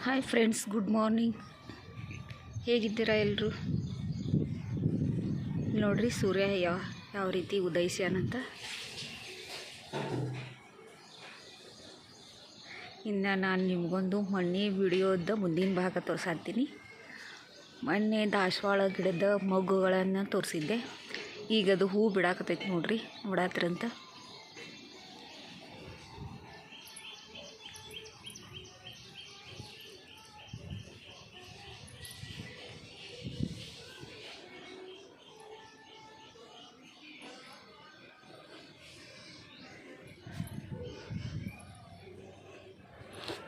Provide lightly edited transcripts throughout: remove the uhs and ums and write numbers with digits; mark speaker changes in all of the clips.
Speaker 1: Hi friends, good morning. ಹೇಗಿದ್ದೀರಾ ಎಲ್ಲರೂ? ನೋಡ್ರಿ ಸೂರ್ಯ ಯಾವ ರೀತಿ ಉದಯಿಸ್ಯಾನಂತ. ಇನ್ನು ನಾನು ನಿಮಗೊಂದು ಮೊನ್ನೆ ವಿಡಿಯೋದ ಮುಂದಿನ ಭಾಗ ತೋರಿಸಾತೀನಿ. ಮೊನ್ನೆ ದಾಸವಾಳ ಗಿಡದ ಮೊಗ್ಗುಗಳನ್ನು ತೋರಿಸಿದ್ದೆ. ಈಗ ಅದು ಹೂ ಬಿಡಾಕತ್ತೈತಿ ನೋಡ್ರಿ, ನೋಡಾತ್ರಂತ.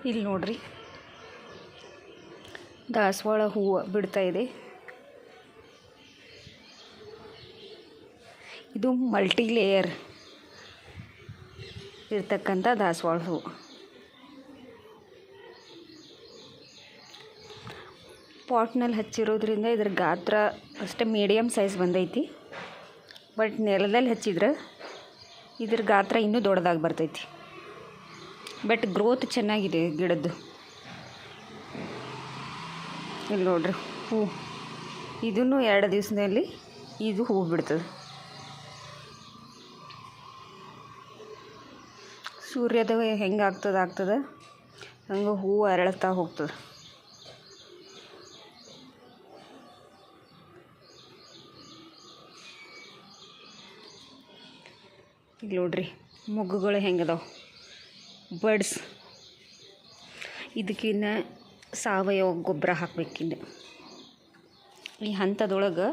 Speaker 1: ಇಲ್ಲಿ ನೋಡ್ರಿ, ದಾಸವಾಳ ಹೂವು ಬಿಡ್ತಾ ಇದೆ. ಇದು ಮಲ್ಟಿ ಲೇಯರ್ ಇರ್ತಕ್ಕಂಥ ದಾಸವಾಳ ಹೂವು. ಪಾಟ್ನಲ್ಲಿ ಹಚ್ಚಿರೋದ್ರಿಂದ ಇದ್ರ ಗಾತ್ರ ಅಷ್ಟೇ ಮೀಡಿಯಮ್ ಸೈಜ್ ಬಂದೈತಿ. ಬಟ್ ನೆಲದಲ್ಲಿ ಹಚ್ಚಿದ್ರೆ ಇದ್ರ ಗಾತ್ರ ಇನ್ನೂ ದೊಡ್ಡದಾಗಿ ಬರ್ತೈತಿ. ಬಟ್ ಗ್ರೋತ್ ಚೆನ್ನಾಗಿದೆ ಗಿಡದ್ದು. ಇಲ್ಲಿ ನೋಡ್ರಿ ಹೂ, ಇದನ್ನು 2 ದಿವಸದಲ್ಲಿ ಇದು ಹೂ ಬಿಡ್ತದೆ. ಸೂರ್ಯದ ಹೆಂಗೆ ಆಗ್ತದೆ ಹಂಗೆ ಹೂವು ಅರಳುತ್ತಾ ಹೋಗ್ತದೆ. ಇಲ್ಲಿ ನೋಡ್ರಿ ಮೊಗ್ಗುಗಳು ಹೆಂಗದಾವೆ, ಬಡ್ಸ್. ಇದಕ್ಕಿನ್ನ ಸಾವಯವ ಗೊಬ್ಬರ ಹಾಕಬೇಕಿನ್ನ. ಈ ಹಂತದೊಳಗೆ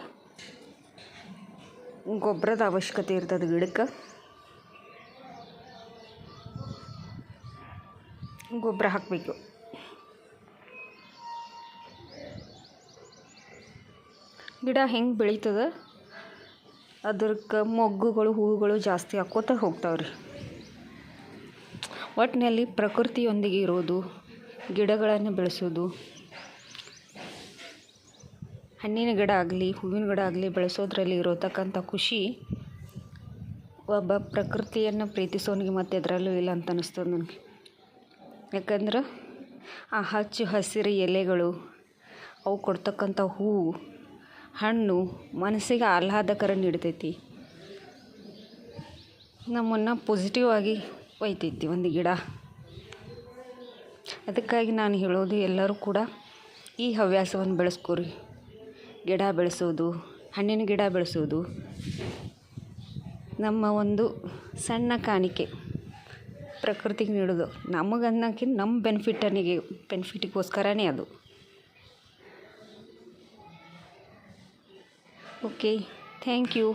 Speaker 1: ಗೊಬ್ಬರದ ಅವಶ್ಯಕತೆ ಇರ್ತದೆ ಗಿಡಕ್ಕೆ. ಗೊಬ್ಬರ ಹಾಕಬೇಕು. ಗಿಡ ಹೆಂಗೆ ಬೆಳೀತದೆ ಅದಕ್ಕೆ ಮೊಗ್ಗುಗಳು ಹೂವುಗಳು ಜಾಸ್ತಿ ಹಾಕ್ಕೋತ ಹೋಗ್ತಾವ್ರಿ. ಒಟ್ಟಿನಲ್ಲಿ ಪ್ರಕೃತಿಯೊಂದಿಗೆ ಇರೋದು, ಗಿಡಗಳನ್ನು ಬೆಳೆಸೋದು, ಹಣ್ಣಿನ ಗಿಡ ಆಗಲಿ ಹೂವಿನ ಗಿಡ ಆಗಲಿ ಬೆಳೆಸೋದ್ರಲ್ಲಿ ಇರೋತಕ್ಕಂಥ ಖುಷಿ ಒಬ್ಬ ಪ್ರಕೃತಿಯನ್ನು ಪ್ರೀತಿಸೋನಿಗೆ ಮತ್ತೆ ಎದರಲ್ಲೂ ಇಲ್ಲ ಅಂತ ಅನ್ನಿಸ್ತದೆ ನನಗೆ. ಯಾಕಂದ್ರೆ ಆ ಹಚ್ಚು ಹಸಿರು ಎಲೆಗಳು, ಅವು ಕೊಡ್ತಕ್ಕಂಥ ಹೂವು ಹಣ್ಣು ಮನಸ್ಸಿಗೆ ಆಹ್ಲಾದಕರ ನೀಡ್ತೈತಿ. ನಮ್ಮನ್ನು ಪಾಸಿಟಿವ್ ಆಗಿ ಒಯ್ತೈತಿ ಒಂದು ಗಿಡ. ಅದಕ್ಕಾಗಿ ನಾನು ಹೇಳೋದು, ಎಲ್ಲರೂ ಕೂಡ ಈ ಹವ್ಯಾಸವನ್ನು ಬೆಳೆಸ್ಕೊರಿ. ಗಿಡ ಬೆಳೆಸೋದು, ಹಣ್ಣಿನ ಗಿಡ ಬೆಳೆಸೋದು ನಮ್ಮ ಒಂದು ಸಣ್ಣ ಕಾಣಿಕೆ ಪ್ರಕೃತಿಗೆ ನೀಡೋದು. ನಮಗನ್ನೋಕ್ಕಿಂತ ನಮ್ಮ ಬೆನಿಫಿಟಿಗೋಸ್ಕರನೇ ಅದು. Okay, thank you.